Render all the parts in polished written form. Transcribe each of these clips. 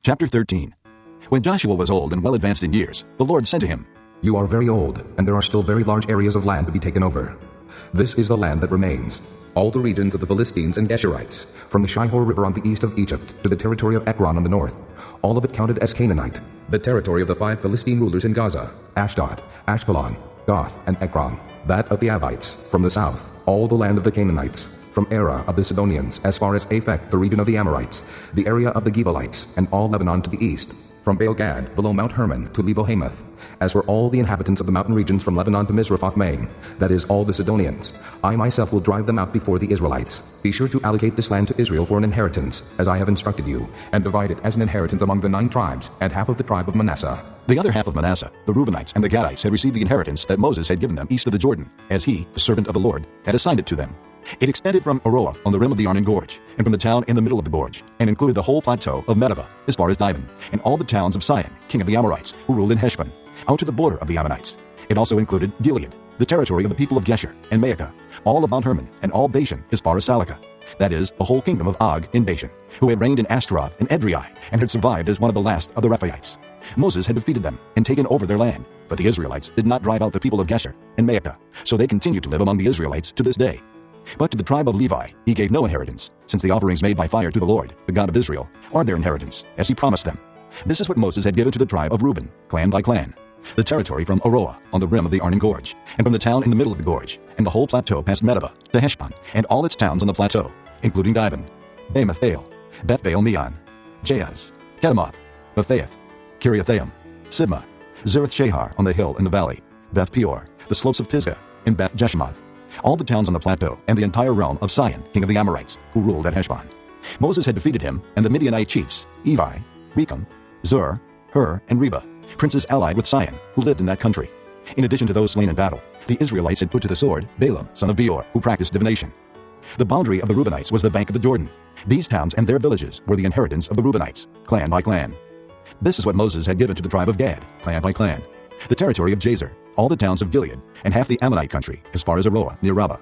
Chapter 13. When Joshua was old and well advanced in years, the Lord said to him, You are very old, and there are still very large areas of land to be taken over. This is the land that remains, all the regions of the Philistines and Geshurites, from the Shihor River on the east of Egypt to the territory of Ekron on the north, all of it counted as Canaanite, the territory of the 5 Philistine rulers in Gaza, Ashdod, Ashkelon, Goth, and Ekron, that of the Avites, from the south, all the land of the Canaanites, from Era of the Sidonians, as far as Aphek, the region of the Amorites, the area of the Gebalites, and all Lebanon to the east, from Baal-Gad, below Mount Hermon, to Lebo-Hamath, as for all the inhabitants of the mountain regions from Lebanon to Mizraphoth-Maim, that is, all the Sidonians. I myself will drive them out before the Israelites. Be sure to allocate this land to Israel for an inheritance, as I have instructed you, and divide it as an inheritance among the 9 tribes, and half of the tribe of Manasseh. The other half of Manasseh, the Reubenites and the Gadites, had received the inheritance that Moses had given them east of the Jordan, as he, the servant of the Lord, had assigned it to them. It extended from Aroah on the rim of the Arnon Gorge, and from the town in the middle of the gorge, and included the whole plateau of Medeba, as far as Dibon, and all the towns of Sihon, king of the Amorites, who ruled in Heshbon, out to the border of the Ammonites. It also included Gilead, the territory of the people of Geshur, and Maacah, all of Mount Hermon, and all Bashan, as far as Salakah, that is, the whole kingdom of Og in Bashan, who had reigned in Ashtaroth and Edrei, and had survived as one of the last of the Rephaites. Moses had defeated them and taken over their land, but the Israelites did not drive out the people of Geshur and Maacah, so they continue to live among the Israelites to this day. But to the tribe of Levi he gave no inheritance, since the offerings made by fire to the Lord, the God of Israel, are their inheritance, as he promised them. This is what Moses had given to the tribe of Reuben, clan by clan, the territory from Aroah on the rim of the Arnon Gorge, and from the town in the middle of the gorge, and the whole plateau past Medeba to Heshbon, and all its towns on the plateau, including Dibon, Bamoth Baal, Beth Baal Meon, Jahaz, Kedemoth, Bethhath, Kiriathaim, Sibmah, Zereth Shahar on the hill in the valley, Beth Peor, the slopes of Pisgah, and Beth Jeshimoth, all the towns on the plateau, and the entire realm of Sihon, king of the Amorites, who ruled at Heshbon. Moses had defeated him and the Midianite chiefs, Evi, Rechem, Zur, Hur, and Reba, princes allied with Sihon, who lived in that country. In addition to those slain in battle, the Israelites had put to the sword Balaam, son of Beor, who practiced divination. The boundary of the Reubenites was the bank of the Jordan. These towns and their villages were the inheritance of the Reubenites, clan by clan. This is what Moses had given to the tribe of Gad, clan by clan, the territory of Jazer, all the towns of Gilead, and half the Ammonite country, as far as Aroah near Rabbah,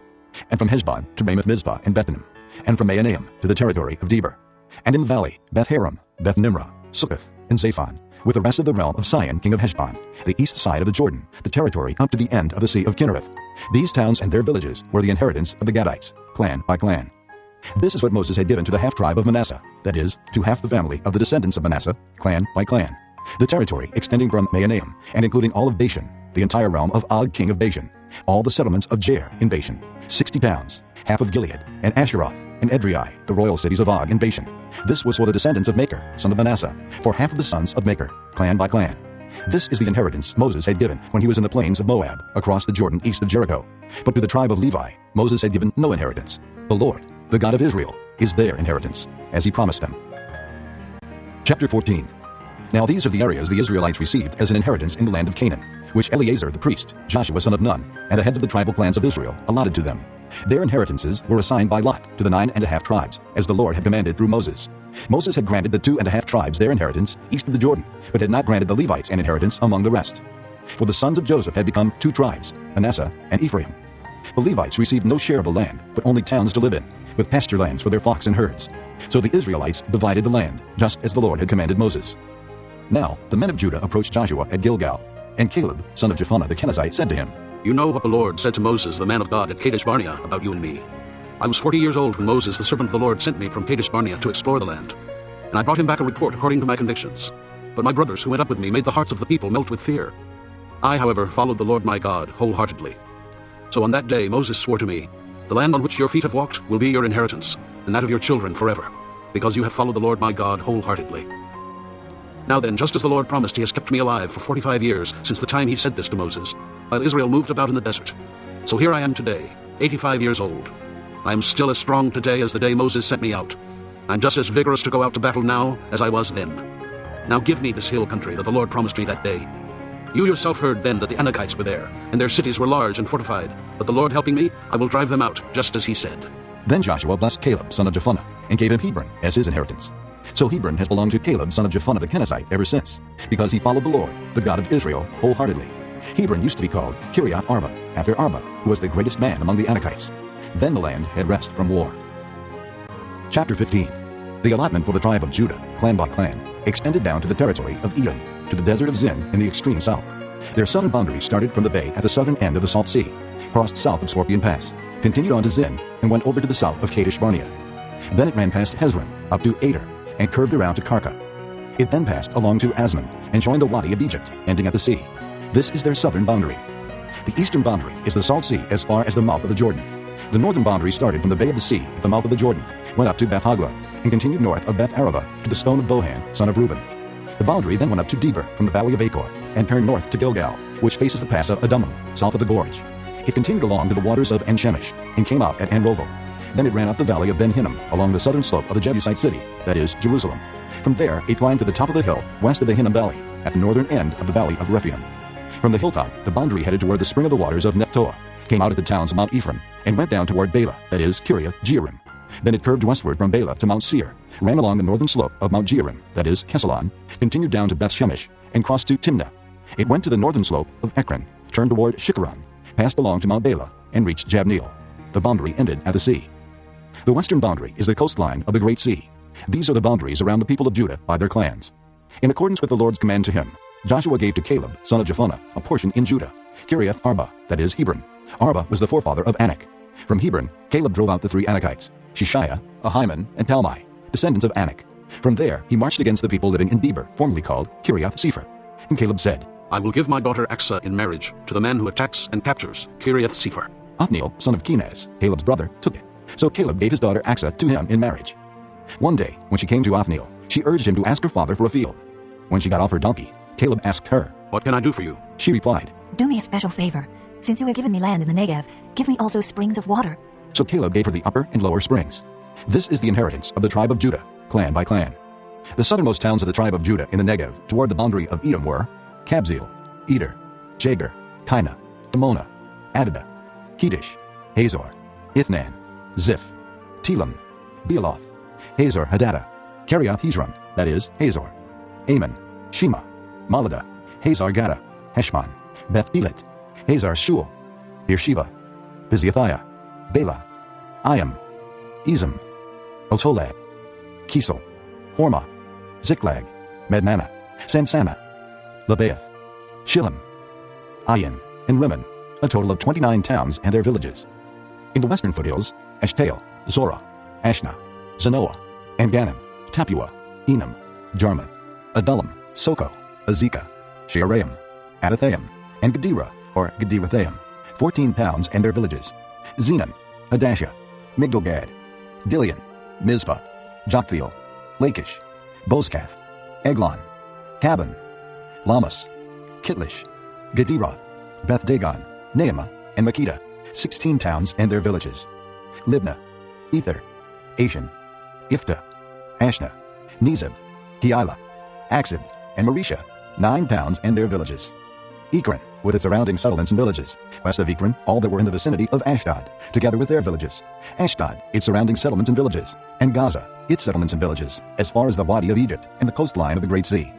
and from Heshbon to Ramoth Mizpah and Bethlehem, and from Mahanaim to the territory of Debir, and in the valley, Beth Haram, Beth Nimrah, Sukkoth, and Zaphon, with the rest of the realm of Sihon, king of Heshbon, the east side of the Jordan, the territory up to the end of the sea of Kinnereth. These towns and their villages were the inheritance of the Gadites, clan by clan. This is what Moses had given to the half-tribe of Manasseh, that is, to half the family of the descendants of Manasseh, clan by clan, the territory extending from Mahanaim, and including all of Bashan, the entire realm of Og, king of Bashan, all the settlements of Jair in Bashan, 60 towns, half of Gilead, and Asheroth, and Edrei, the royal cities of Og in Bashan. This was for the descendants of Machir, son of Manasseh, for half of the sons of Machir, clan by clan. This is the inheritance Moses had given when he was in the plains of Moab, across the Jordan east of Jericho. But to the tribe of Levi, Moses had given no inheritance. The Lord, the God of Israel, is their inheritance, as he promised them. Chapter 14. Now these are the areas the Israelites received as an inheritance in the land of Canaan, which Eleazar the priest, Joshua son of Nun, and the heads of the tribal clans of Israel allotted to them. Their inheritances were assigned by lot to the 9½ tribes, as the Lord had commanded through Moses. Moses had granted the 2½ tribes their inheritance east of the Jordan, but had not granted the Levites an inheritance among the rest. For the sons of Joseph had become 2 tribes, Manasseh and Ephraim. The Levites received no share of the land, but only towns to live in, with pasture lands for their flocks and herds. So the Israelites divided the land, just as the Lord had commanded Moses. Now the men of Judah approached Joshua at Gilgal, and Caleb, son of Jephunneh the Kenizzite, said to him, You know what the Lord said to Moses, the man of God, at Kadesh Barnea about you and me. I was 40 years old when Moses, the servant of the Lord, sent me from Kadesh Barnea to explore the land. And I brought him back a report according to my convictions. But my brothers who went up with me made the hearts of the people melt with fear. I, however, followed the Lord my God wholeheartedly. So on that day Moses swore to me, The land on which your feet have walked will be your inheritance, and that of your children forever, because you have followed the Lord my God wholeheartedly. Now then, just as the Lord promised, he has kept me alive for 45 years since the time he said this to Moses, while Israel moved about in the desert. So here I am today, 85 years old. I am still as strong today as the day Moses sent me out. I'm just as vigorous to go out to battle now as I was then. Now give me this hill country that the Lord promised me that day. You yourself heard then that the Anakites were there, and their cities were large and fortified. But the Lord helping me, I will drive them out, just as he said. Then Joshua blessed Caleb, son of Jephunneh, and gave him Hebron as his inheritance. So Hebron has belonged to Caleb, son of Jephunneh the Kenizzite, ever since, because he followed the Lord, the God of Israel, wholeheartedly. Hebron used to be called Kiriath Arba, after Arba, who was the greatest man among the Anakites. Then the land had rest from war. Chapter 15. The allotment for the tribe of Judah, clan by clan, extended down to the territory of Edom, to the desert of Zin in the extreme south. Their southern boundary started from the bay at the southern end of the Salt Sea, crossed south of Scorpion Pass, continued on to Zin, and went over to the south of Kadesh Barnea. Then it ran past Hezron up to Ader, and curved around to Karka. It then passed along to Asmon, and joined the Wadi of Egypt, ending at the sea. This is their southern boundary. The eastern boundary is the Salt Sea as far as the mouth of the Jordan. The northern boundary started from the bay of the sea at the mouth of the Jordan, went up to Beth Hagla, and continued north of Beth Araba to the stone of Bohan, son of Reuben. The boundary then went up to Deber from the valley of Achor, and turned north to Gilgal, which faces the pass of Adumim, south of the gorge. It continued along to the waters of En-Shemesh, and came out at En-Rogel. Then it ran up the valley of Ben-Hinnom along the southern slope of the Jebusite city, that is, Jerusalem. From there it climbed to the top of the hill west of the Hinnom Valley, at the northern end of the valley of Rephaim. From the hilltop, the boundary headed toward the spring of the waters of Nephtoah, came out at the towns of Mount Ephraim, and went down toward Bela, that is, Kiriath Jearim. Then it curved westward from Bela to Mount Seir, ran along the northern slope of Mount Jearim, that is, Kesalon, continued down to Beth Shemesh, and crossed to Timnah. It went to the northern slope of Ekron, turned toward Shikharon, passed along to Mount Bela, and reached Jabneel. The boundary ended at the sea. The western boundary is the coastline of the Great Sea. These are the boundaries around the people of Judah by their clans. In accordance with the Lord's command to him, Joshua gave to Caleb, son of Jephunneh, a portion in Judah, Kiriath Arba, that is, Hebron. Arba was the forefather of Anak. From Hebron, Caleb drove out the 3 Anakites, Shishaiah, Ahiman, and Talmai, descendants of Anak. From there he marched against the people living in Deber, formerly called Kiriath Sefer. And Caleb said, I will give my daughter Achsah in marriage to the man who attacks and captures Kiriath Sefer. Othniel, son of Kenaz, Caleb's brother, took it. So Caleb gave his daughter Achsah to him in marriage. One day, when she came to Othniel, she urged him to ask her father for a field. When she got off her donkey, Caleb asked her, What can I do for you? She replied, Do me a special favor. Since you have given me land in the Negev, give me also springs of water. So Caleb gave her the upper and lower springs. This is the inheritance of the tribe of Judah, clan by clan. The southernmost towns of the tribe of Judah in the Negev, toward the boundary of Edom, were Kabzeel, Eder, Jager, Kinah, Dimona, Adada, Kedesh, Hazor, Ithnan, Ziph, Telam, Bealoth, Hazor Hadadah, Kiriath Hezron, that is, Hazor, Ammon, Shema, Maladah, Hazar Gaddah, Heshmon, Beth Belit, Hazar Shul, Beersheba, Biziathiah, Bela, Ayam, Ezem, Eltolad, Kisel, Hormah, Ziklag, Medmanah, Sansana, Labaoth, Shillim, Ayin, and Rimmon, a total of 29 towns and their villages. In the western foothills, Eshtaol, Zorah, Ashna, Zanoah, and Ganim, Tapua, Enam, Jarmuth, Adullam, Soko, Azekah, Shearaim, Adathaim, and Gedera, or Gederathaim, 14 towns and their villages. Zenon, Hadashah, Migdalgad, Gileon, Mizpah, Joktheel, Lachish, Bozkath, Eglon, Cabon, Lamas, Kitlish, Gederoth, Beth Dagon, Naamah, and Makkedah, 16 towns and their villages. Libnah, Ether, Ashan, Iftah, Ashna, Nezib, Keilah, Aksib, and Marisha, 9 towns and their villages. Ekron, with its surrounding settlements and villages. West of Ekron, all that were in the vicinity of Ashdod, together with their villages. Ashdod, its surrounding settlements and villages. And Gaza, its settlements and villages, as far as the Wadi of Egypt and the coastline of the Great Sea.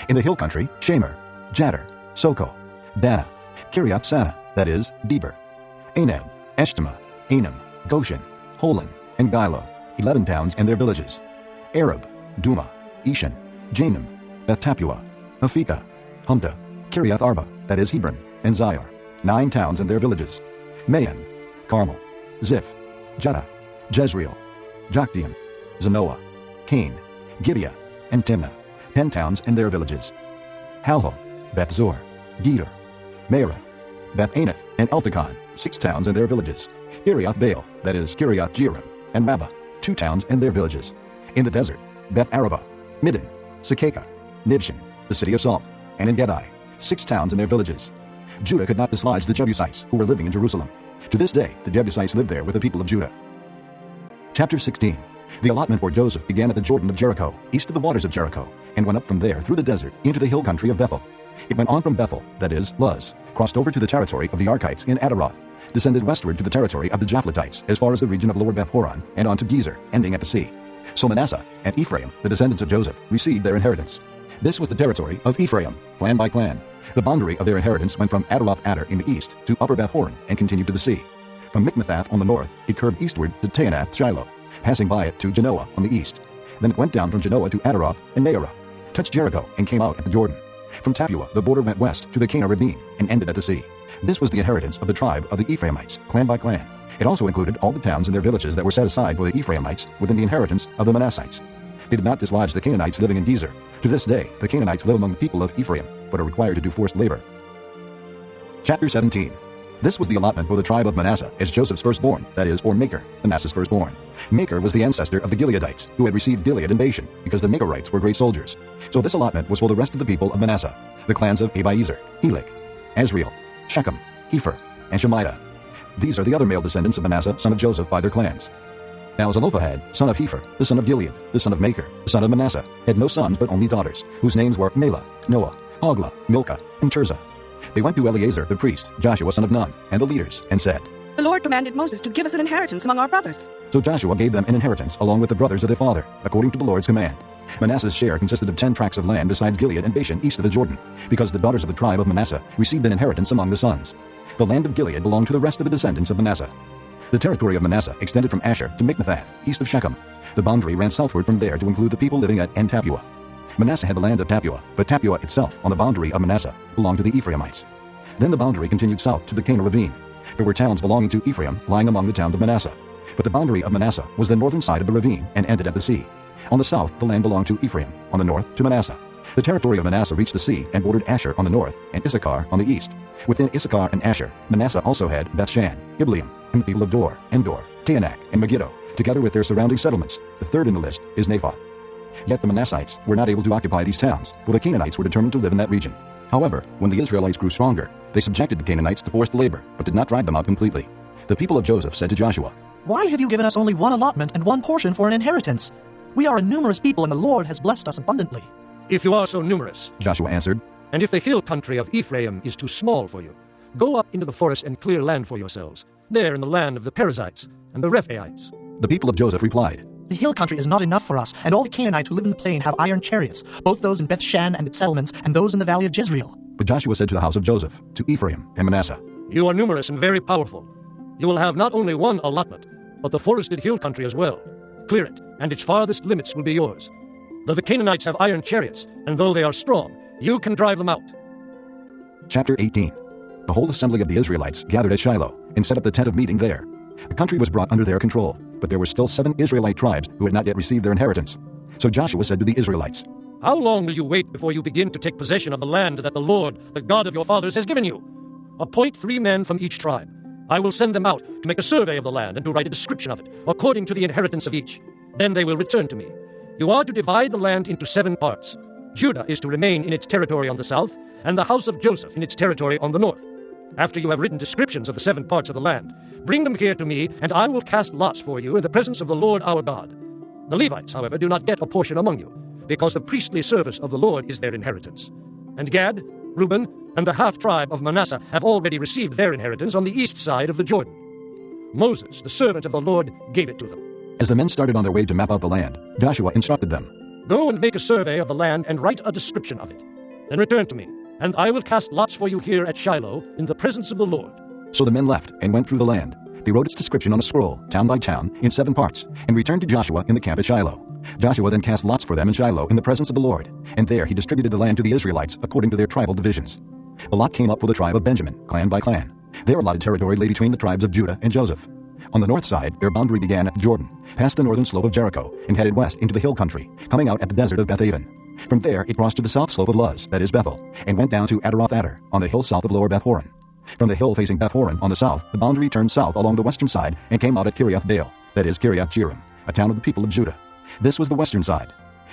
In the hill country, Shamer, Jadder, Soko, Dana, Kiriath Sana, that is, Deber, Anab, Eshtemoa, Anam, Goshen, Holon, and Gilo, 11 towns and their villages. Arab, Duma, Eshan, Janam, Beth Tapua, Aphekah, Humta, Kiriath Arba, that is Hebron, and Zior, 9 towns and their villages. Maon, Carmel, Ziph, Judah, Jezreel, Jokdeam, Zanoah, Cain, Gibeah, and Timnah, 10 towns and their villages. Halhol, Beth Zor, Geder, Meerath, Beth Anath, and Eltekon, 6 towns and their villages. Kiriath Baal, that is Kiriath Jearim, and Rabbah, 2 towns and their villages. In the desert, Beth Araba, Middin, Sekekah, Nibshan, the city of Salt, and En Gedi, 6 towns and their villages. Judah could not dislodge the Jebusites who were living in Jerusalem. To this day, the Jebusites live there with the people of Judah. Chapter 16. The allotment for Joseph began at the Jordan of Jericho, east of the waters of Jericho, and went up from there through the desert into the hill country of Bethel. It went on from Bethel, that is, Luz, crossed over to the territory of the Archites in Adaroth, descended westward to the territory of the Japhletites as far as the region of Lower Beth Horon, and on to Gezer, ending at the sea. So Manasseh and Ephraim, the descendants of Joseph, received their inheritance. This was the territory of Ephraim, clan by clan. The boundary of their inheritance went from Adaroth Adar in the east to Upper Beth Horon and continued to the sea. From Mikmethath on the north, it curved eastward to Taanath Shiloh, passing by it to Genoa on the east. Then it went down from Genoa to Adaroth and Naarah. touched Jericho, and came out at the Jordan. From Tapua, the border went west to the Kana ravine and ended at the sea. This was the inheritance of the tribe of the Ephraimites, clan by clan. It also included all the towns and their villages that were set aside for the Ephraimites within the inheritance of the Manassites. They did not dislodge the Canaanites living in Gezer. To this day, the Canaanites live among the people of Ephraim, but are required to do forced labor. Chapter 17. This was the allotment for the tribe of Manasseh as Joseph's firstborn, that is, or Makir, Manasseh's firstborn. Makir was the ancestor of the Gileadites, who had received Gilead and Bashan, because the Makirites were great soldiers. So this allotment was for the rest of the people of Manasseh, the clans of Abiezer, Helek, Asriel, Shechem, Hepher, and Shemaiah. These are the other male descendants of Manasseh, son of Joseph, by their clans. Now Zelophehad, son of Hepher, the son of Gilead, the son of Makir, the son of Manasseh, had no sons but only daughters, whose names were Mela, Noah, Hoglah, Milcah, and Tirzah. They went to Eleazar the priest, Joshua son of Nun, and the leaders, and said, "The Lord commanded Moses to give us an inheritance among our brothers." So Joshua gave them an inheritance along with the brothers of their father, according to the Lord's command. Manasseh's share consisted of 10 tracts of land besides Gilead and Bashan east of the Jordan, because the daughters of the tribe of Manasseh received an inheritance among the sons. The land of Gilead belonged to the rest of the descendants of Manasseh. The territory of Manasseh extended from Asher to Mikmethath, east of Shechem. The boundary ran southward from there to include the people living at En Tapua. Manasseh had the land of Tapua, but Tapua itself, on the boundary of Manasseh, belonged to the Ephraimites. Then the boundary continued south to the Kana ravine. There were towns belonging to Ephraim lying among the towns of Manasseh. But the boundary of Manasseh was the northern side of the ravine and ended at the sea. On the south, the land belonged to Ephraim, on the north to Manasseh. The territory of Manasseh reached the sea and bordered Asher on the north and Issachar on the east. Within Issachar and Asher, Manasseh also had Bethshan, Ibleam, and the people of Dor, Endor, Taanach, and Megiddo, together with their surrounding settlements. The third in the list is Naphoth. Yet the Manassites were not able to occupy these towns, for the Canaanites were determined to live in that region. However, when the Israelites grew stronger, they subjected the Canaanites to forced labor, but did not drive them out completely. The people of Joseph said to Joshua, "Why have you given us only one allotment and one portion for an inheritance? We are a numerous people, and the Lord has blessed us abundantly." "If you are so numerous," Joshua answered, "and if the hill country of Ephraim is too small for you, go up into the forest and clear land for yourselves, there in the land of the Perizzites and the Rephaites." The people of Joseph replied, "The hill country is not enough for us, and all the Canaanites who live in the plain have iron chariots, both those in Bethshan and its settlements, and those in the valley of Jezreel." But Joshua said to the house of Joseph, to Ephraim and Manasseh, "You are numerous and very powerful. You will have not only one allotment, but the forested hill country as well. Clear it, and its farthest limits will be yours. Though the Canaanites have iron chariots, and though they are strong, you can drive them out." Chapter 18. The whole assembly of the Israelites gathered at Shiloh and set up the tent of meeting there. The country was brought under their control, but there were still 7 Israelite tribes who had not yet received their inheritance. So Joshua said to the Israelites, "How long will you wait before you begin to take possession of the land that the Lord, the God of your fathers, has given you? Appoint 3 men from each tribe. I will send them out to make a survey of the land and to write a description of it, according to the inheritance of each. Then they will return to me. You are to divide the land into 7 parts. Judah is to remain in its territory on the south, and the house of Joseph in its territory on the north. After you have written descriptions of the 7 parts of the land, bring them here to me, and I will cast lots for you in the presence of the Lord our God. The Levites, however, do not get a portion among you, because the priestly service of the Lord is their inheritance. And Gad, Reuben, and the half-tribe of Manasseh have already received their inheritance on the east side of the Jordan. Moses, the servant of the Lord, gave it to them." As the men started on their way to map out the land, Joshua instructed them, "Go and make a survey of the land and write a description of it. Then return to me, and I will cast lots for you here at Shiloh in the presence of the Lord." So the men left and went through the land. They wrote its description on a scroll, town by town, in 7 parts, and returned to Joshua in the camp at Shiloh. Joshua then cast lots for them in Shiloh in the presence of the Lord, and there he distributed the land to the Israelites according to their tribal divisions. The lot came up for the tribe of Benjamin, clan by clan. Their allotted territory lay between the tribes of Judah and Joseph. On the north side, their boundary began at the Jordan, past the northern slope of Jericho, and headed west into the hill country, coming out at the desert of Bethaven. From there, it crossed to the south slope of Luz, that is Bethel, and went down to Adaroth-Adar, on the hill south of Lower Beth-horon. From the hill facing Beth-horon on the south, the boundary turned south along the western side and came out at Kiriath-Baal, that is Kiriath-Jearim, a town of the people of Judah. This was the western side.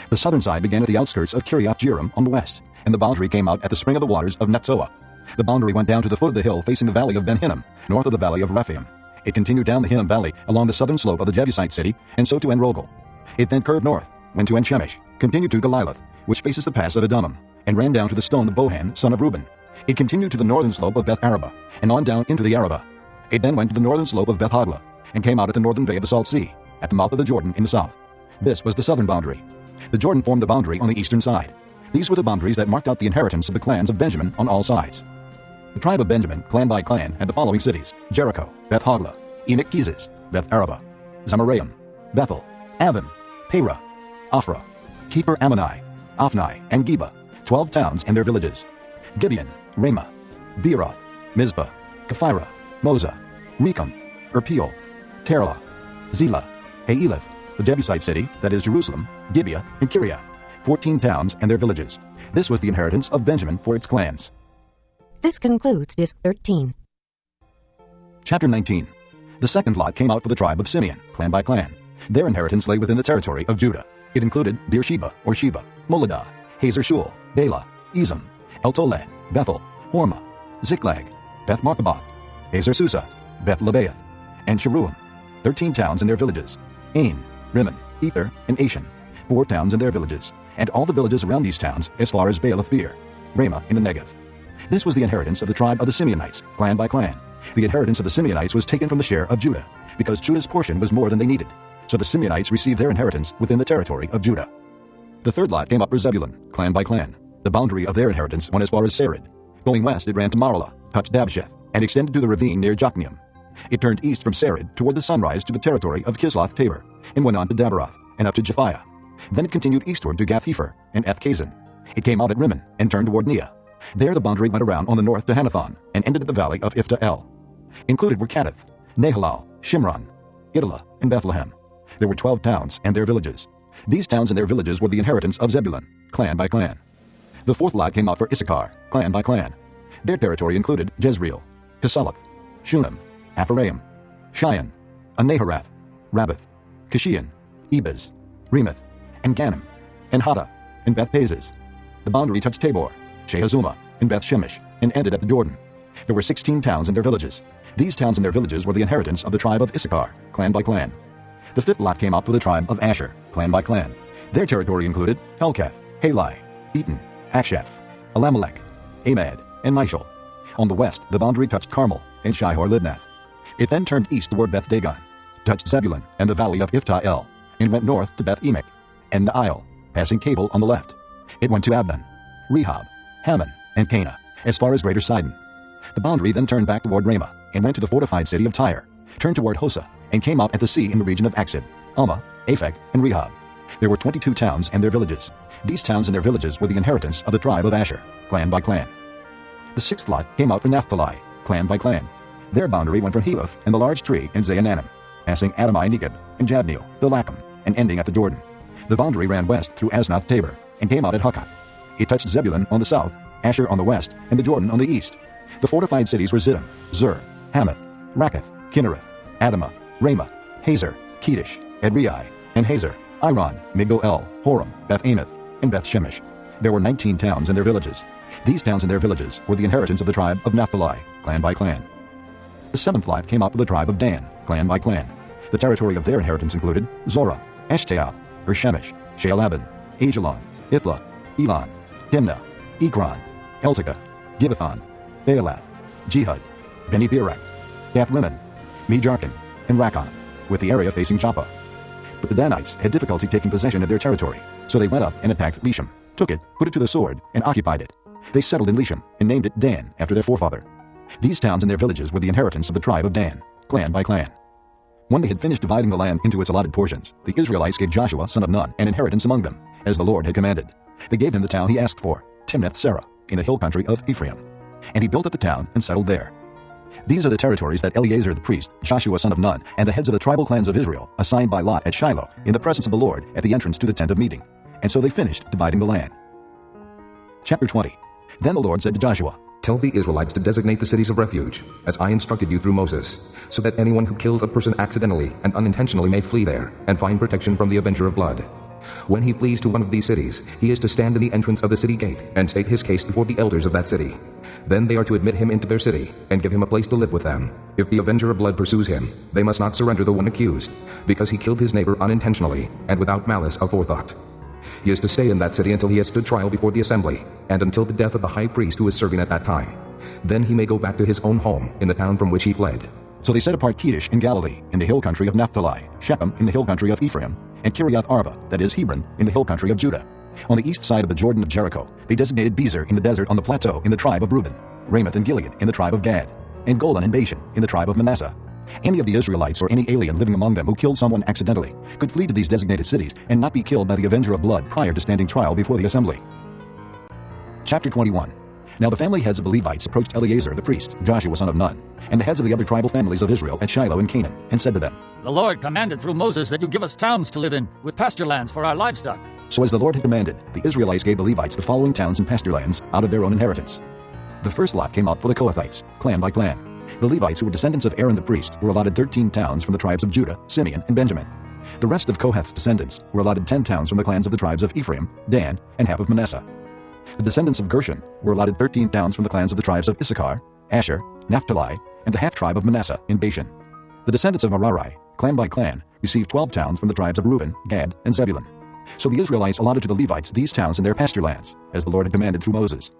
The southern side began at the outskirts of Kiriath-Jearim on the west, and the boundary came out at the spring of the waters of Nephtoah. The boundary went down to the foot of the hill facing the valley of Ben-Hinnom, north of the valley of Rephaim. It continued down the Hinnom valley along the southern slope of the Jebusite city, and so to En-Rogel. It then curved north, went to En-Shemesh, continued to Goliloth, which faces the pass of Edomim, and ran down to the stone of Bohan, son of Reuben. It continued to the northern slope of Beth-Araba, and on down into the Arabah. It then went to the northern slope of Beth-Hoglah, and came out at the northern bay of the Salt Sea, at the mouth of the Jordan in the south. This was the southern boundary. The Jordan formed the boundary on the eastern side. These were the boundaries that marked out the inheritance of the clans of Benjamin on all sides. The tribe of Benjamin, clan by clan, had the following cities: Jericho, Beth-Hoglah, Enoch-Keziz, Beth-Araba, Zamaraim, Bethel, Avim, Perah, Ophrah, Kepher Ammoni, Ophni, and Geba, 12 towns and their villages. Gibeon, Ramah, Beeroth, Mizpah, Kephirah, Moza, Rechem, Erpeel, Terlah, Zelah, Haeleph, the Jebusite city, that is Jerusalem, Gibeah, and Kiriath, 14 towns and their villages. This was the inheritance of Benjamin for its clans. This concludes Disc 13. Chapter 19. The second lot came out for the tribe of Simeon, clan by clan. Their inheritance lay within the territory of Judah. It included Beersheba, or Sheba, Moladah, Hazer Shul, Bela, Ezem, El-Tolad, Bethel, Hormah, Ziklag, Beth Markaboth, Hazer Susa, Beth Lebaoth, and Sheruim, 13 towns and their villages. Ain, Rimmon, Ether, and Ashan, 4 towns and their villages, and all the villages around these towns as far as Baalath-beer, Ramah in the Negev. This was the inheritance of the tribe of the Simeonites, clan by clan. The inheritance of the Simeonites was taken from the share of Judah, because Judah's portion was more than they needed. So the Simeonites received their inheritance within the territory of Judah. The third lot came up for Zebulun, clan by clan. The boundary of their inheritance went as far as Sarid. Going west, it ran to Maralah, touched Dabsheth, and extended to the ravine near Jokneam. It turned east from Sarid toward the sunrise to the territory of Kisloth-Tabor, and went on to Dabaroth, and up to Japhiah. Then it continued eastward to Gath-Hepher and Eth-Kazin. It came out at Rimmon, and turned toward Neah. There the boundary went around on the north to Hanathon, and ended at the valley of Iphta-El. Included were Kadith, Nahalal, Shimron, Iddah, and Bethlehem. There were 12 towns and their villages. These towns and their villages were the inheritance of Zebulun, clan by clan. The fourth lot came out for Issachar, clan by clan. Their territory included Jezreel, Kesaloth, Shunem, Aphraim, Shion, Anaharath, Rabbath, Kishion, Ebez, Remoth, and Ganim, and Hattah, and Beth-Pazes. The boundary touched Tabor, Shehazumah, and Beth-Shemesh, and ended at the Jordan. There were 16 towns and their villages. These towns and their villages were the inheritance of the tribe of Issachar, clan by clan. The fifth lot came out for the tribe of Asher, clan by clan. Their territory included Helkath, Halai, Eton, Akshaph, Elimelech, Amad, and Mishal. On the west, the boundary touched Carmel and Shihor-Libnath. It then turned east toward Beth-Dagon, touched Zebulun and the valley of Iphta-El, and went north to Beth-Emek and Naal, passing Cable on the left. It went to Abdon, Rehob, Hammon, and Cana, as far as Greater Sidon. The boundary then turned back toward Ramah, and went to the fortified city of Tyre, turned toward Hosa, and came out at the sea in the region of Aksib, Alma, Aphek, and Rehob. There were 22 towns and their villages. These towns and their villages were the inheritance of the tribe of Asher, clan by clan. The sixth lot came out for Naphtali, clan by clan. Their boundary went from Heleph and the large tree in Zaananim, passing Adamai-Negeb and Jabneel, the Lacham, and ending at the Jordan. The boundary ran west through Asnath-Tabor, and came out at Hukkah. It touched Zebulun on the south, Asher on the west, and the Jordan on the east. The fortified cities were Ziddim, Zur, Hamath, Rakkath, Kinnereth, Adamah, Ramah, Hazer, Kedesh, Edrei, and Hazer, Iron, Migdal-El, Horam, Beth-Anath, and Beth-Shemesh. There were 19 towns and their villages. These towns and their villages were the inheritance of the tribe of Naphtali, clan by clan. The seventh lot came out for the tribe of Dan, clan by clan. The territory of their inheritance included Zorah, Eshtaol, Shemesh, Shealabin, Ajalon, Ithla, Elon, Timnah, Ekron, Eltekah, Gibbethon, Baalath, Jehud, Beni-Berak, Gath-Rimmon, Mejarkin, and Rakkon, with the area facing Joppa. But the Danites had difficulty taking possession of their territory, so they went up and attacked Leshem, took it, put it to the sword, and occupied it. They settled in Leshem, and named it Dan after their forefather. These towns and their villages were the inheritance of the tribe of Dan, clan by clan. When they had finished dividing the land into its allotted portions, the Israelites gave Joshua son of Nun an inheritance among them, as the Lord had commanded. They gave him the town he asked for, Timnath-Serah, in the hill country of Ephraim. And he built up the town and settled there. These are the territories that Eleazar the priest, Joshua son of Nun, and the heads of the tribal clans of Israel assigned by lot at Shiloh, in the presence of the Lord, at the entrance to the tent of meeting. And so they finished dividing the land. Chapter 20. Then the Lord said to Joshua, Tell the Israelites to designate the cities of refuge, as I instructed you through Moses, so that anyone who kills a person accidentally and unintentionally may flee there, and find protection from the avenger of blood. When he flees to one of these cities, he is to stand in the entrance of the city gate, and state his case before the elders of that city. Then they are to admit him into their city, and give him a place to live with them. If the avenger of blood pursues him, they must not surrender the one accused, because he killed his neighbor unintentionally, and without malice aforethought. He is to stay in that city until he has stood trial before the assembly, and until the death of the high priest who is serving at that time. Then he may go back to his own home in the town from which he fled. So they set apart Kedesh in Galilee, in the hill country of Naphtali, Shechem in the hill country of Ephraim, and Kiriath Arba, that is Hebron, in the hill country of Judah. On the east side of the Jordan of Jericho, they designated Bezer in the desert on the plateau in the tribe of Reuben, Ramoth and Gilead in the tribe of Gad, and Golan and Bashan in the tribe of Manasseh. Any of the Israelites or any alien living among them who killed someone accidentally could flee to these designated cities and not be killed by the avenger of blood prior to standing trial before the assembly. Chapter 21. Now the family heads of the Levites approached Eleazar the priest, Joshua son of Nun, and the heads of the other tribal families of Israel at Shiloh in Canaan, and said to them, The Lord commanded through Moses that you give us towns to live in, with pasture lands for our livestock. So as the Lord had commanded, the Israelites gave the Levites the following towns and pasture lands out of their own inheritance. The first lot came up for the Kohathites, clan by clan. The Levites, who were descendants of Aaron the priest, were allotted 13 towns from the tribes of Judah, Simeon, and Benjamin. The rest of Kohath's descendants were allotted 10 towns from the clans of the tribes of Ephraim, Dan, and half of Manasseh. The descendants of Gershon were allotted 13 towns from the clans of the tribes of Issachar, Asher, Naphtali, and the half-tribe of Manasseh in Bashan. The descendants of Merari, clan by clan, received 12 towns from the tribes of Reuben, Gad, and Zebulun. So the Israelites allotted to the Levites these towns and their pasture lands, as the Lord had commanded through Moses.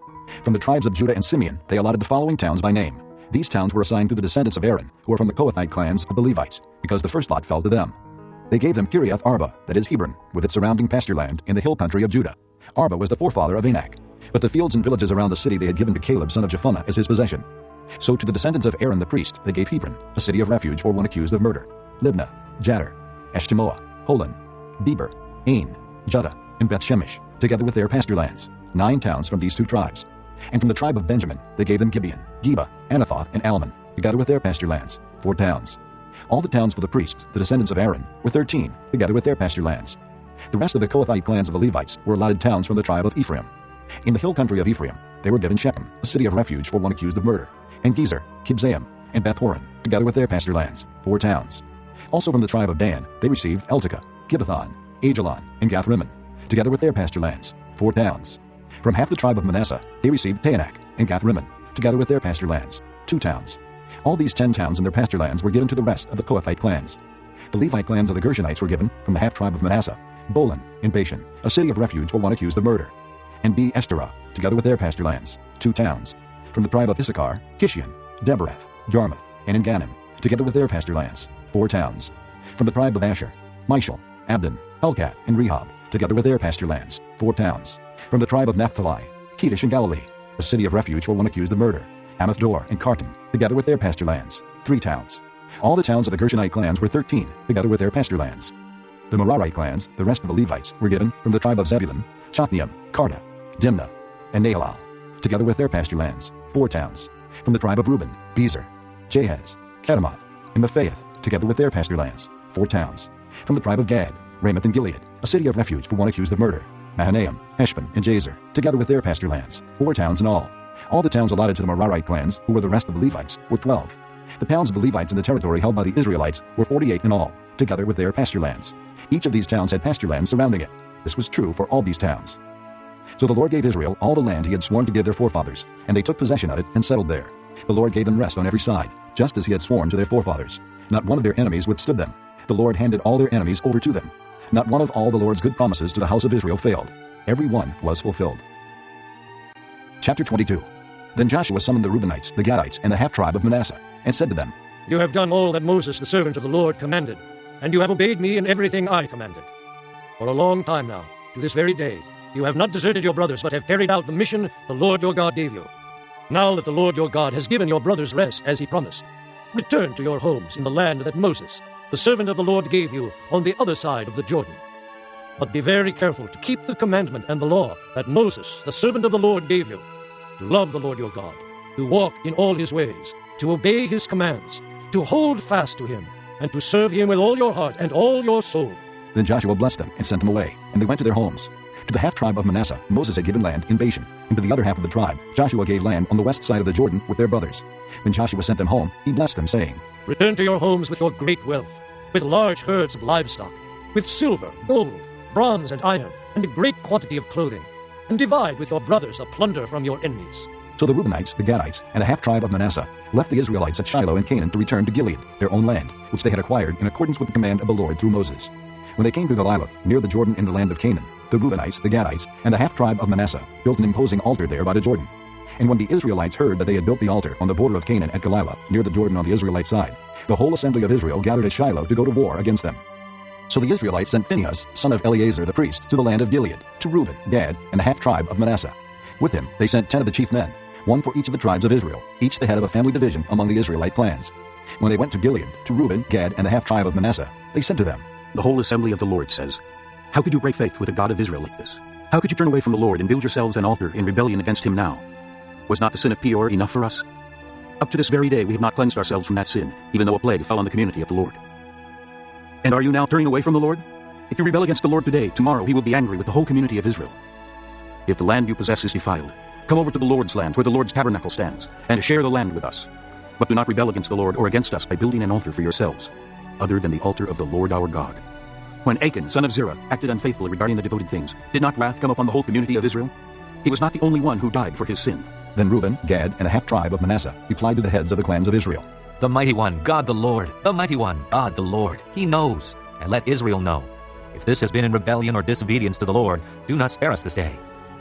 From the tribes of Judah and Simeon, they allotted the following towns by name. These towns were assigned to the descendants of Aaron, who are from the Kohathite clans of the Levites, because the first lot fell to them. They gave them Kiriath Arba, that is Hebron, with its surrounding pasture land in the hill country of Judah. Arba was the forefather of Anak. But the fields and villages around the city they had given to Caleb son of Jephunneh as his possession. So to the descendants of Aaron the priest they gave Hebron, a city of refuge for one accused of murder, Libnah, Jadar, Eshtemoa, Holon, Beber, Ain, Judah, and Beth-Shemesh, together with their pasture lands, 9 towns from these 2 tribes. And from the tribe of Benjamin they gave them Gibeon, Geba, Anathoth, and Almon, together with their pasture lands, 4 towns. All the towns for the priests, the descendants of Aaron, were 13, together with their pasture lands. The rest of the Kohathite clans of the Levites were allotted towns from the tribe of Ephraim. In the hill country of Ephraim, they were given Shechem, a city of refuge for one accused of murder, and Gezer, Kibzaim, and Beth-horon, together with their pasture lands, 4 towns. Also from the tribe of Dan, they received Eltekeh, Gibbethon, Ajalon, and Gath-rimmon, together with their pasture lands, 4 towns. From half the tribe of Manasseh, they received Taanach and Gath-rimmon, together with their pasture lands, 2 towns. All these 10 towns and their pasture lands were given to the rest of the Kohathite clans. The Levite clans of the Gershonites were given, from the half-tribe of Manasseh, Bolan in Bashan, a city of refuge for one accused of murder, and Be-Eshterah, together with their pasture lands, 2 towns. From the tribe of Issachar, Kishion, Debereth, Jarmuth, and Engannim, together with their pasture lands, 4 towns. From the tribe of Asher, Mishal, Abdon, Helkath, and Rehob, together with their pasture lands, 4 towns. From the tribe of Naphtali, Kedesh and Galilee, a city of refuge for one accused of murder, Hamath-dor and Kartan, together with their pasture lands, 3 towns. All the towns of the Gershonite clans were 13, together with their pasture lands. The Merarite clans, the rest of the Levites, were given from the tribe of Zebulun, Shotneim, Karta, Dimnah, and Nahalal, together with their pasture lands, 4 towns. From the tribe of Reuben, Bezer, Jahaz, Kedemoth, and Mephaeth, together with their pasture lands, 4 towns. From the tribe of Gad, Ramoth and Gilead, a city of refuge for one accused of murder, Mahanaim, Heshbon, and Jazer, together with their pasture lands, 4 towns in all. All the towns allotted to the Merarite clans, who were the rest of the Levites, were 12. The towns of the Levites in the territory held by the Israelites were 48 in all, together with their pasture lands. Each of these towns had pasture lands surrounding it. This was true for all these towns. So the Lord gave Israel all the land he had sworn to give their forefathers, and they took possession of it and settled there. The Lord gave them rest on every side, just as he had sworn to their forefathers. Not one of their enemies withstood them. The Lord handed all their enemies over to them. Not one of all the Lord's good promises to the house of Israel failed. Every one was fulfilled. Chapter 22. Then Joshua summoned the Reubenites, the Gadites, and the half-tribe of Manasseh, and said to them, You have done all that Moses, the servant of the Lord, commanded, and you have obeyed me in everything I commanded. For a long time now, to this very day, you have not deserted your brothers, but have carried out the mission the Lord your God gave you. Now that the Lord your God has given your brothers rest, as he promised, return to your homes in the land that Moses, the servant of the Lord, gave you on the other side of the Jordan. But be very careful to keep the commandment and the law that Moses, the servant of the Lord, gave you, to love the Lord your God, to walk in all his ways, to obey his commands, to hold fast to him, and to serve him with all your heart and all your soul. Then Joshua blessed them and sent them away, and they went to their homes. To the half-tribe of Manasseh, Moses had given land in Bashan, and to the other half of the tribe, Joshua gave land on the west side of the Jordan with their brothers. When Joshua sent them home, he blessed them, saying, Return to your homes with your great wealth, with large herds of livestock, with silver, gold, bronze, and iron, and a great quantity of clothing, and divide with your brothers a plunder from your enemies. So the Reubenites, the Gadites, and the half-tribe of Manasseh left the Israelites at Shiloh in Canaan to return to Gilead, their own land, which they had acquired in accordance with the command of the Lord through Moses. When they came to Goliloth, near the Jordan in the land of Canaan, the Reubenites, the Gadites, and the half-tribe of Manasseh built an imposing altar there by the Jordan. And when the Israelites heard that they had built the altar on the border of Canaan at Goliloth, near the Jordan on the Israelite side, the whole assembly of Israel gathered at Shiloh to go to war against them. So the Israelites sent Phinehas, son of Eleazar the priest, to the land of Gilead, to Reuben, Gad, and the half-tribe of Manasseh. With him they sent 10 of the chief men, one for each of the tribes of Israel, each the head of a family division among the Israelite clans. When they went to Gilead, to Reuben, Gad, and the half-tribe of Manasseh, they said to them, The whole assembly of the Lord says, How could you break faith with the God of Israel like this? How could you turn away from the Lord and build yourselves an altar in rebellion against him now? Was not the sin of Peor enough for us? Up to this very day we have not cleansed ourselves from that sin, even though a plague fell on the community of the Lord. And are you now turning away from the Lord? If you rebel against the Lord today, tomorrow he will be angry with the whole community of Israel. If the land you possess is defiled, come over to the Lord's land where the Lord's tabernacle stands, and share the land with us. But do not rebel against the Lord or against us by building an altar for yourselves, other than the altar of the Lord our God. When Achan, son of Zerah, acted unfaithfully regarding the devoted things, did not wrath come upon the whole community of Israel? He was not the only one who died for his sin. Then Reuben, Gad, and a half-tribe of Manasseh replied to the heads of the clans of Israel, The mighty one, God the Lord, the mighty one, God the Lord, he knows, and let Israel know. If this has been in rebellion or disobedience to the Lord, do not spare us this day.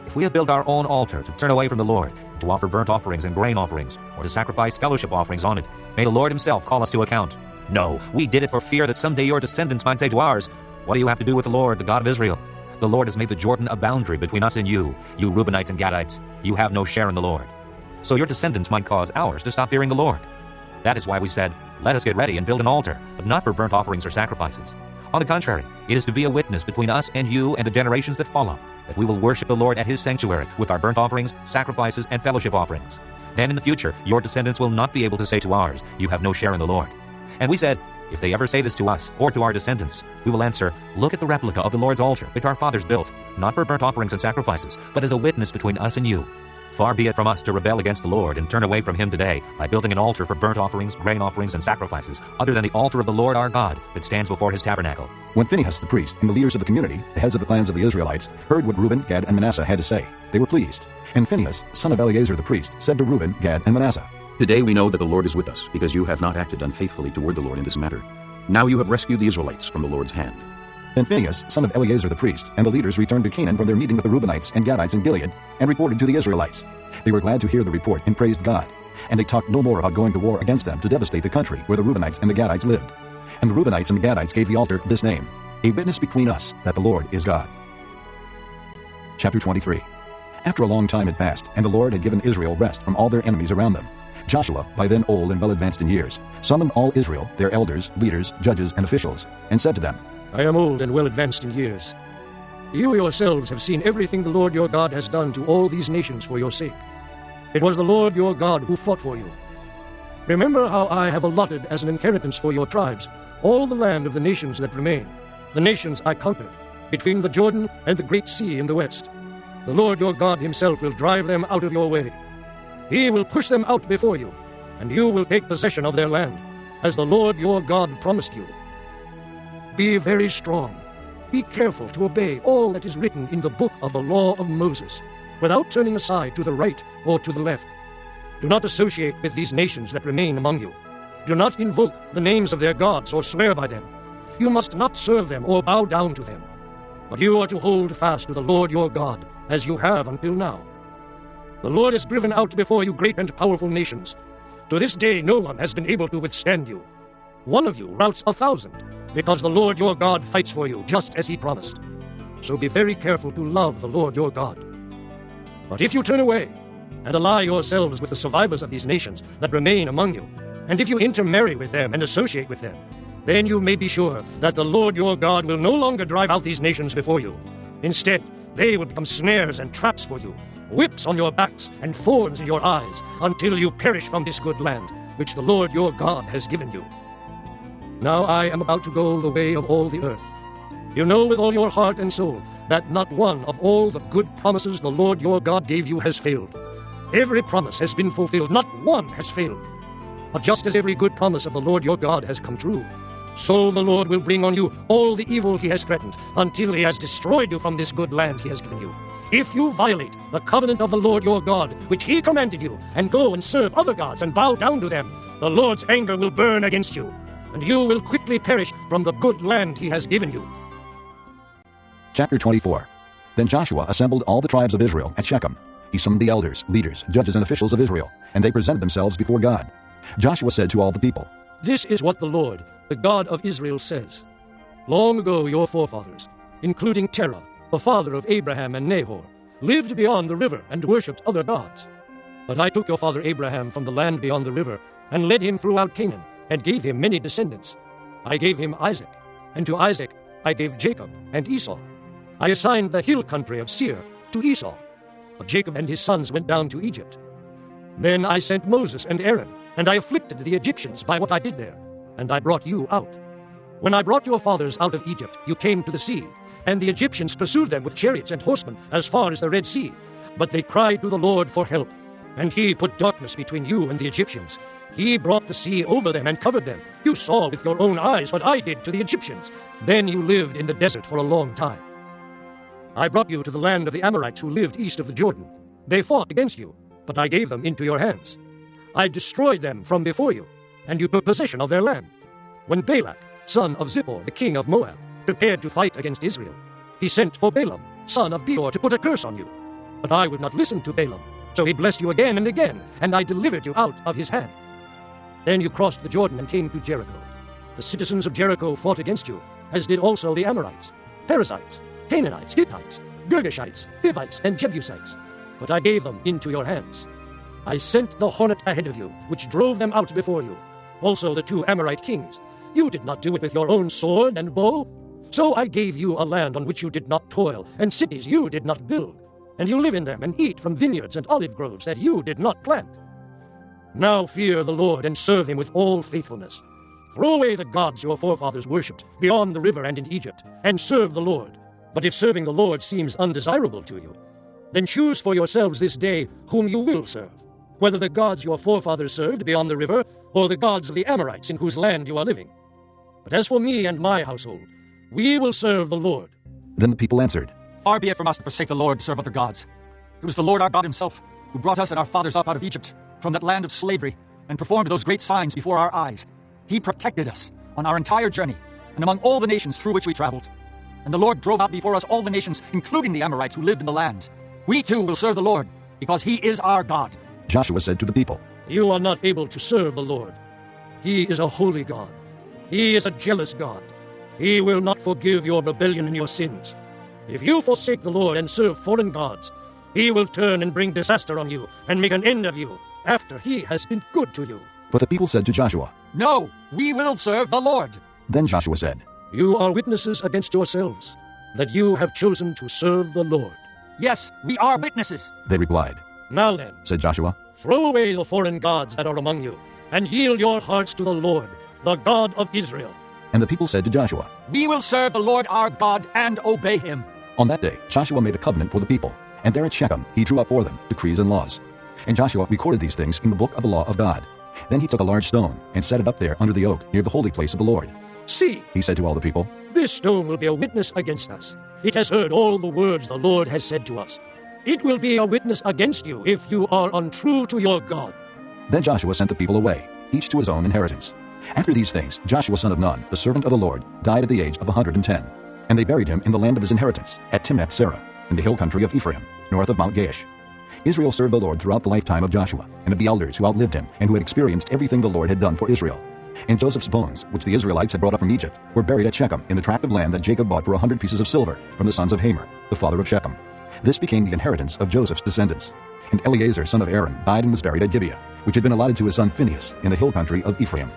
If we have built our own altar to turn away from the Lord, and to offer burnt offerings and grain offerings, or to sacrifice fellowship offerings on it, may the Lord himself call us to account. No, we did it for fear that someday your descendants might say to ours, What do you have to do with the Lord, the God of Israel? The Lord has made the Jordan a boundary between us and you Reubenites and Gadites. You have no share in the Lord. So your descendants might cause ours to stop fearing the Lord. That is why we said, Let us get ready and build an altar, but not for burnt offerings or sacrifices. On the contrary, it is to be a witness between us and you and the generations that follow, that we will worship the Lord at his sanctuary with our burnt offerings, sacrifices, and fellowship offerings. Then in the future, your descendants will not be able to say to ours, You have no share in the Lord. And we said, If they ever say this to us or to our descendants, we will answer, Look at the replica of the Lord's altar, which our fathers built, not for burnt offerings and sacrifices, but as a witness between us and you. Far be it from us to rebel against the Lord and turn away from him today by building an altar for burnt offerings, grain offerings, and sacrifices, other than the altar of the Lord our God that stands before his tabernacle. When Phinehas the priest and the leaders of the community, the heads of the clans of the Israelites, heard what Reuben, Gad, and Manasseh had to say, they were pleased. And Phinehas, son of Eleazar the priest, said to Reuben, Gad, and Manasseh, Today we know that the Lord is with us, because you have not acted unfaithfully toward the Lord in this matter. Now you have rescued the Israelites from the Lord's hand. Then Phinehas, son of Eleazar the priest, and the leaders returned to Canaan from their meeting with the Reubenites and Gadites in Gilead, and reported to the Israelites. They were glad to hear the report and praised God. And they talked no more about going to war against them to devastate the country where the Reubenites and the Gadites lived. And the Reubenites and the Gadites gave the altar this name, A Witness Between Us that the Lord is God. Chapter 23. After a long time had passed, and the Lord had given Israel rest from all their enemies around them, Joshua, by then old and well advanced in years, summoned all Israel, their elders, leaders, judges, and officials, and said to them, I am old and well advanced in years. You yourselves have seen everything the Lord your God has done to all these nations for your sake. It was the Lord your God who fought for you. Remember how I have allotted as an inheritance for your tribes all the land of the nations that remain, the nations I conquered, between the Jordan and the great sea in the west. The Lord your God himself will drive them out of your way. He will push them out before you, and you will take possession of their land, as the Lord your God promised you. Be very strong. Be careful to obey all that is written in the book of the law of Moses, without turning aside to the right or to the left. Do not associate with these nations that remain among you. Do not invoke the names of their gods or swear by them. You must not serve them or bow down to them. But you are to hold fast to the Lord your God, as you have until now. The Lord has driven out before you great and powerful nations. To this day no one has been able to withstand you. One of you routs 1,000, because the Lord your God fights for you, just as he promised. So be very careful to love the Lord your God. But if you turn away, and ally yourselves with the survivors of these nations that remain among you, and if you intermarry with them and associate with them, then you may be sure that the Lord your God will no longer drive out these nations before you. Instead, they will become snares and traps for you, whips on your backs and thorns in your eyes, until you perish from this good land, which the Lord your God has given you. Now I am about to go the way of all the earth. You know with all your heart and soul that not one of all the good promises the Lord your God gave you has failed. Every promise has been fulfilled, not one has failed. But just as every good promise of the Lord your God has come true, so the Lord will bring on you all the evil he has threatened, until he has destroyed you from this good land he has given you. If you violate the covenant of the Lord your God, which he commanded you, and go and serve other gods and bow down to them, the Lord's anger will burn against you, and you will quickly perish from the good land he has given you. Chapter 24. Then Joshua assembled all the tribes of Israel at Shechem. He summoned the elders, leaders, judges, and officials of Israel, and they presented themselves before God. Joshua said to all the people, This is what the Lord, the God of Israel, says. Long ago your forefathers, including Terah, the father of Abraham and Nahor, lived beyond the river and worshipped other gods. But I took your father Abraham from the land beyond the river and led him throughout Canaan, and gave him many descendants. I gave him Isaac, and to Isaac I gave Jacob and Esau. I assigned the hill country of Seir to Esau, but Jacob and his sons went down to Egypt. Then I sent Moses and Aaron, and I afflicted the Egyptians by what I did there, and I brought you out. When I brought your fathers out of Egypt, you came to the sea, and the Egyptians pursued them with chariots and horsemen as far as the Red Sea. But they cried to the Lord for help, and he put darkness between you and the Egyptians. He brought the sea over them and covered them. You saw with your own eyes what I did to the Egyptians. Then you lived in the desert for a long time. I brought you to the land of the Amorites who lived east of the Jordan. They fought against you, but I gave them into your hands. I destroyed them from before you, and you took possession of their land. When Balak, son of Zippor, the king of Moab, prepared to fight against Israel, he sent for Balaam, son of Beor, to put a curse on you. But I would not listen to Balaam, so he blessed you again and again, and I delivered you out of his hand. Then you crossed the Jordan and came to Jericho. The citizens of Jericho fought against you, as did also the Amorites, Perizzites, Canaanites, Hittites, Girgashites, Hivites, and Jebusites. But I gave them into your hands. I sent the hornet ahead of you, which drove them out before you. Also the 2 Amorite kings. You did not do it with your own sword and bow. So I gave you a land on which you did not toil, and cities you did not build. And you live in them and eat from vineyards and olive groves that you did not plant. Now fear the Lord and serve him with all faithfulness. Throw away the gods your forefathers worshipped beyond the river and in Egypt, and serve the Lord. But if serving the Lord seems undesirable to you, then choose for yourselves this day whom you will serve, whether the gods your forefathers served beyond the river, or the gods of the Amorites in whose land you are living. But as for me and my household, we will serve the Lord. Then the people answered, Far be it from us to forsake the Lord to serve other gods. It was the Lord our God himself who brought us and our fathers up out of Egypt, from that land of slavery, and performed those great signs before our eyes. He protected us on our entire journey, and among all the nations through which we traveled. And the Lord drove out before us all the nations, including the Amorites who lived in the land. We too will serve the Lord, because he is our God. Joshua said to the people, You are not able to serve the Lord. He is a holy God. He is a jealous God. He will not forgive your rebellion and your sins. If you forsake the Lord and serve foreign gods, he will turn and bring disaster on you and make an end of you after he has been good to you. But the people said to Joshua, No, we will serve the Lord. Then Joshua said, You are witnesses against yourselves that you have chosen to serve the Lord. Yes, we are witnesses. They replied. Now then, said Joshua, throw away the foreign gods that are among you, and yield your hearts to the Lord, the God of Israel. And the people said to Joshua, We will serve the Lord our God and obey him. On that day Joshua made a covenant for the people, and there at Shechem he drew up for them decrees and laws. And Joshua recorded these things in the book of the law of God. Then he took a large stone and set it up there under the oak near the holy place of the Lord. See, he said to all the people, This stone will be a witness against us. It has heard all the words the Lord has said to us. It will be a witness against you if you are untrue to your God. Then Joshua sent the people away, each to his own inheritance. After these things, Joshua son of Nun, the servant of the Lord, died at the age of 110. And they buried him in the land of his inheritance, at Timnath-Serah, in the hill country of Ephraim, north of Mount Gaash. Israel served the Lord throughout the lifetime of Joshua, and of the elders who outlived him, and who had experienced everything the Lord had done for Israel. And Joseph's bones, which the Israelites had brought up from Egypt, were buried at Shechem, in the tract of land that Jacob bought for 100 pieces of silver from the sons of Hamor, the father of Shechem. This became the inheritance of Joseph's descendants. And Eleazar son of Aaron died and was buried at Gibeah, which had been allotted to his son Phinehas, in the hill country of Ephraim.